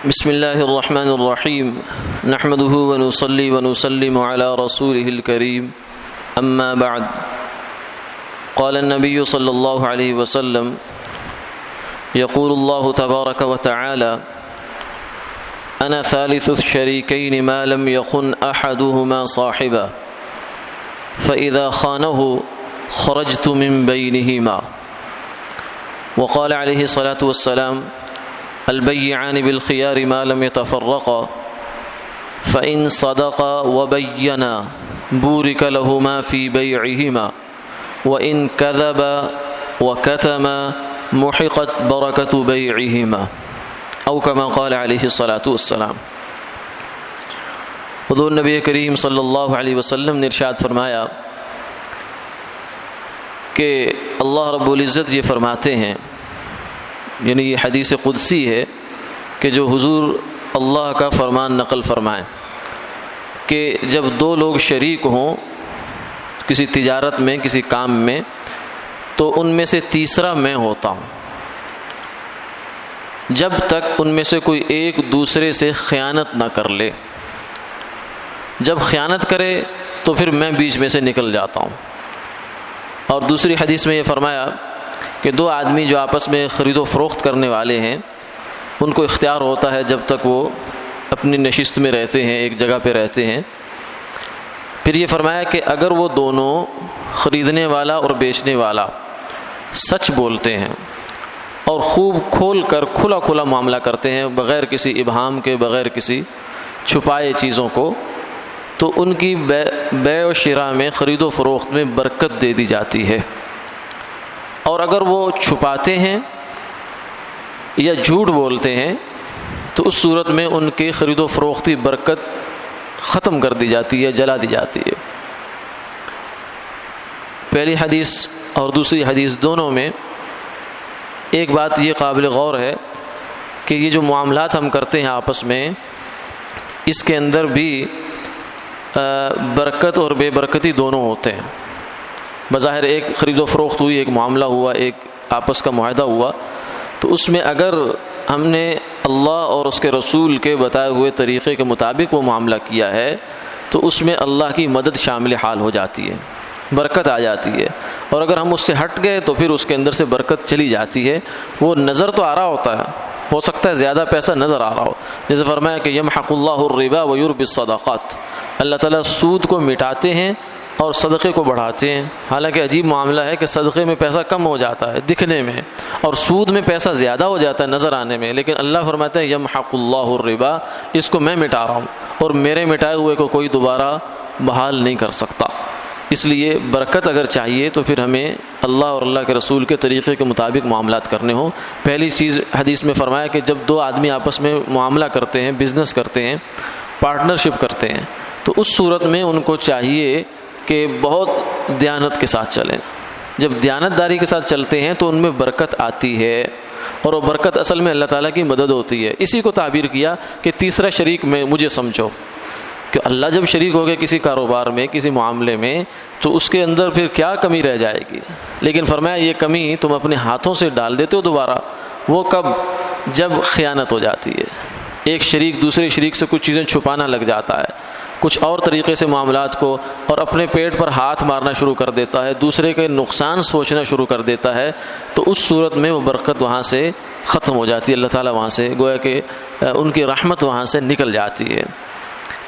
بسم اللہ الرحمن الرحیم نحمده ونصلی ونسلم علی رسوله الکریم اما بعد قال النبی صلی اللہ علیہ وسلم یقول اللہ تبارک وتعالی انا ثالث الشریکین ما لم یخن احدهما صاحبا فاذا خانه خرجت من بینهما وقال علیہ الصلاة والسلام البیعان بالخیار ما لم يتفرقا فإن صدقا وبینا بورک لهما فی بیعهما وإن كذبا وكتما محقت برکت بیعهما او کما قال علیہ الصلاة والسلام۔ حضور نبی کریم صلی اللہ علیہ وسلم نے ارشاد فرمایا کہ اللہ رب العزت یہ فرماتے ہیں، یعنی یہ حدیث قدسی ہے کہ جو حضور اللہ کا فرمان نقل فرمائیں کہ جب دو لوگ شریک ہوں کسی تجارت میں، کسی کام میں، تو ان میں سے تیسرا میں ہوتا ہوں جب تک ان میں سے کوئی ایک دوسرے سے خیانت نہ کر لے۔ جب خیانت کرے تو پھر میں بیچ میں سے نکل جاتا ہوں۔ اور دوسری حدیث میں یہ فرمایا کہ دو آدمی جو آپس میں خرید و فروخت کرنے والے ہیں ان کو اختیار ہوتا ہے جب تک وہ اپنی نشست میں رہتے ہیں، ایک جگہ پہ رہتے ہیں۔ پھر یہ فرمایا کہ اگر وہ دونوں خریدنے والا اور بیچنے والا سچ بولتے ہیں اور خوب کھول کر کھلا کھلا معاملہ کرتے ہیں بغیر کسی ابہام کے، بغیر کسی چھپائے چیزوں کو، تو ان کی بیع و شراء میں، خرید و فروخت میں برکت دے دی جاتی ہے۔ اور اگر وہ چھپاتے ہیں یا جھوٹ بولتے ہیں تو اس صورت میں ان کی خرید و فروختی برکت ختم کر دی جاتی ہے، جلا دی جاتی ہے۔ پہلی حدیث اور دوسری حدیث دونوں میں ایک بات یہ قابل غور ہے کہ یہ جو معاملات ہم کرتے ہیں آپس میں، اس کے اندر بھی برکت اور بے برکتی دونوں ہوتے ہیں۔ بظاہر ایک خرید و فروخت ہوئی، ایک معاملہ ہوا، ایک آپس کا معاہدہ ہوا، تو اس میں اگر ہم نے اللہ اور اس کے رسول کے بتائے ہوئے طریقے کے مطابق وہ معاملہ کیا ہے تو اس میں اللہ کی مدد شامل حال ہو جاتی ہے، برکت آ جاتی ہے۔ اور اگر ہم اس سے ہٹ گئے تو پھر اس کے اندر سے برکت چلی جاتی ہے۔ وہ نظر تو آ رہا ہوتا ہے، ہو سکتا ہے زیادہ پیسہ نظر آ رہا ہو، جیسے فرمایا کہ یمحق اللہ الربا ویربی الصدقات، اللہ تعالیٰ سود کو مٹاتے ہیں اور صدقے کو بڑھاتے ہیں۔ حالانکہ عجیب معاملہ ہے کہ صدقے میں پیسہ کم ہو جاتا ہے دکھنے میں، اور سود میں پیسہ زیادہ ہو جاتا ہے نظر آنے میں، لیکن اللہ فرماتا ہے یمحق اللہ الربا، اس کو میں مٹا رہا ہوں اور میرے مٹائے ہوئے کو کوئی دوبارہ بحال نہیں کر سکتا۔ اس لیے برکت اگر چاہیے تو پھر ہمیں اللہ اور اللہ کے رسول کے طریقے کے مطابق معاملات کرنے ہوں۔ پہلی چیز حدیث میں فرمایا کہ جب دو آدمی آپس میں معاملہ کرتے ہیں، بزنس کرتے ہیں، پارٹنرشپ کرتے ہیں، تو اس صورت میں ان کو چاہیے کہ بہت دیانت کے ساتھ چلیں۔ جب دیانت داری کے ساتھ چلتے ہیں تو ان میں برکت آتی ہے، اور وہ برکت اصل میں اللہ تعالیٰ کی مدد ہوتی ہے۔ اسی کو تعبیر کیا کہ تیسرا شریک میں مجھے سمجھو، کہ اللہ جب شریک ہو گئے کسی کاروبار میں، کسی معاملے میں، تو اس کے اندر پھر کیا کمی رہ جائے گی؟ لیکن فرمایا یہ کمی تم اپنے ہاتھوں سے ڈال دیتے ہو دوبارہ۔ وہ کب؟ جب خیانت ہو جاتی ہے، ایک شریک دوسرے شریک سے کچھ چیزیں چھپانا لگ جاتا ہے، کچھ اور طریقے سے معاملات کو، اور اپنے پیٹ پر ہاتھ مارنا شروع کر دیتا ہے، دوسرے کے نقصان سوچنا شروع کر دیتا ہے، تو اس صورت میں وہ برکت وہاں سے ختم ہو جاتی ہے۔ اللہ تعالیٰ وہاں سے گویا کہ ان کی رحمت وہاں سے نکل جاتی ہے۔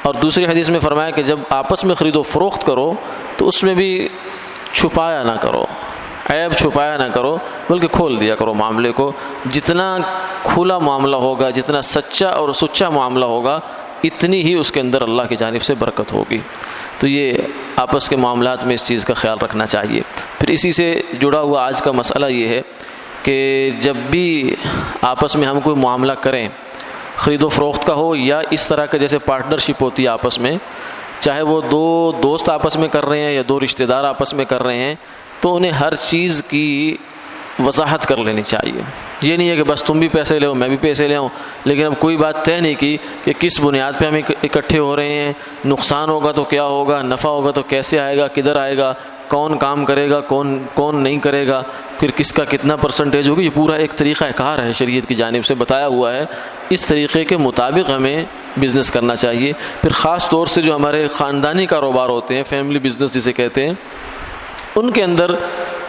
اور دوسری حدیث میں فرمایا کہ جب آپس میں خرید و فروخت کرو تو اس میں بھی چھپایا نہ کرو، عیب چھپایا نہ کرو، بلکہ کھول دیا کرو معاملے کو۔ جتنا کھلا معاملہ ہوگا، جتنا سچا اور سچا معاملہ ہوگا، اتنی ہی اس کے اندر اللہ کی جانب سے برکت ہوگی۔ تو یہ آپس کے معاملات میں اس چیز کا خیال رکھنا چاہیے۔ پھر اسی سے جڑا ہوا آج کا مسئلہ یہ ہے کہ جب بھی آپس میں ہم کوئی معاملہ کریں، خرید و فروخت کا ہو یا اس طرح کا جیسے پارٹنرشپ ہوتی ہے آپس میں، چاہے وہ دو دوست آپس میں کر رہے ہیں یا دو رشتہ دار آپس میں کر رہے ہیں، تو انہیں ہر چیز کی وضاحت کر لینی چاہیے۔ یہ نہیں ہے کہ بس تم بھی پیسے لے میں بھی پیسے لے آؤں، لیکن اب کوئی بات طے نہیں کی کہ کس بنیاد پہ ہم اکٹھے ہو رہے ہیں، نقصان ہوگا تو کیا ہوگا، نفع ہوگا تو کیسے آئے گا، کدھر آئے گا، کون کام کرے گا، کون نہیں کرے گا، پھر کس کا کتنا پرسنٹیج ہوگی، یہ پورا ایک طریقہ کار ہے شریعت کی جانب سے بتایا ہوا ہے. اس طریقے کے مطابق ہمیں بزنس کرنا چاہیے. پھر خاص طور سے جو ہمارے خاندانی کاروبار ہوتے ہیں، فیملی بزنس جسے کہتے ہیں، ان کے اندر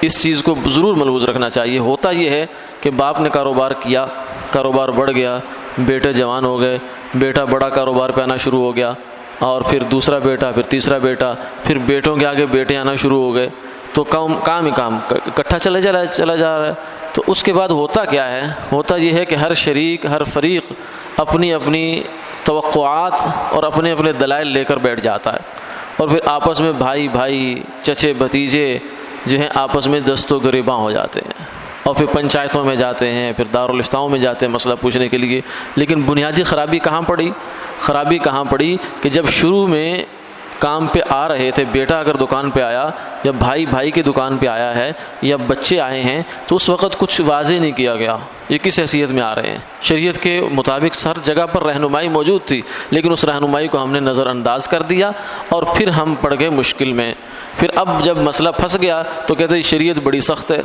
اس چیز کو ضرور ملحوظ رکھنا چاہیے. ہوتا یہ ہے کہ باپ نے کاروبار کیا، کاروبار بڑھ گیا، بیٹے جوان ہو گئے، بیٹا بڑا کاروبار پہ آنا شروع ہو گیا، اور پھر دوسرا بیٹا، پھر تیسرا بیٹا، پھر بیٹوں کے آگے بیٹے آنا شروع ہو گئے، تو کام ہی کام اکٹھا چلا جا رہا ہے. تو اس کے بعد ہوتا کیا ہے؟ ہوتا یہ ہے کہ ہر شریک، ہر فریق اپنی اپنی توقعات اور اپنے اپنے دلائل لے کر بیٹھ جاتا ہے، اور پھر آپس میں بھائی چچے بھتیجے جو ہیں آپس میں دست و گریباں ہو جاتے ہیں، اور پھر پنچایتوں میں جاتے ہیں، پھر دارالفتاؤں میں جاتے ہیں مسئلہ پوچھنے کے لیے. لیکن بنیادی خرابی کہاں پڑی؟ خرابی کہاں پڑی کہ جب شروع میں کام پہ آ رہے تھے، بیٹا اگر دکان پہ آیا، یا بھائی کی دکان پہ آیا ہے، یا بچے آئے ہیں، تو اس وقت کچھ واضح نہیں کیا گیا یہ کس حیثیت میں آ رہے ہیں. شریعت کے مطابق ہر جگہ پر رہنمائی موجود تھی، لیکن اس رہنمائی کو ہم نے نظر انداز کر دیا، اور پھر ہم پڑ گئے مشکل میں. پھر اب جب مسئلہ پھنس گیا تو کہتے ہیں شریعت بڑی سخت ہے.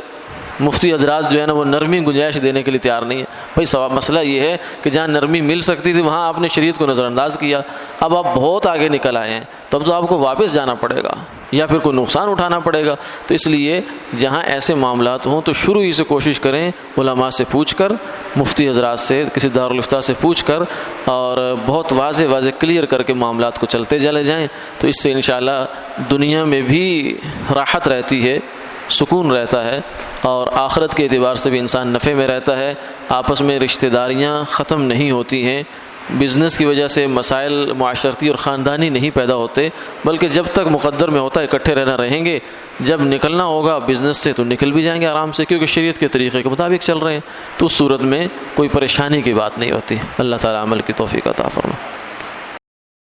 مفتی حضرات جو ہے نا وہ نرمی گنجائش دینے کے لیے تیار نہیں ہے. بھائی مسئلہ یہ ہے کہ جہاں نرمی مل سکتی تھی وہاں آپ نے شریعت کو نظر انداز کیا. اب آپ بہت آگے نکل آئے ہیں، تب تو آپ کو واپس جانا پڑے گا یا پھر کوئی نقصان اٹھانا پڑے گا. تو اس لیے جہاں ایسے معاملات ہوں تو شروع ہی سے کوشش کریں علماء سے پوچھ کر، مفتی حضرات سے، کسی دارالفتہ سے پوچھ کر، اور بہت واضح کلیئر کر کے معاملات کو چلتے چلے جائیں. تو اس سے انشاءاللہ دنیا میں بھی راحت رہتی ہے، سکون رہتا ہے، اور آخرت کے اعتبار سے بھی انسان نفع میں رہتا ہے. آپس میں رشتہ داریاں ختم نہیں ہوتی ہیں. بزنس کی وجہ سے مسائل معاشرتی اور خاندانی نہیں پیدا ہوتے، بلکہ جب تک مقدر میں ہوتا ہے اکٹھے رہیں گے. جب نکلنا ہوگا بزنس سے تو نکل بھی جائیں گے آرام سے، کیونکہ شریعت کے طریقے کے مطابق چل رہے ہیں. تو اس صورت میں کوئی پریشانی کی بات نہیں ہوتی. اللہ تعالیٰ عمل کی توفیق عطا فرمائے.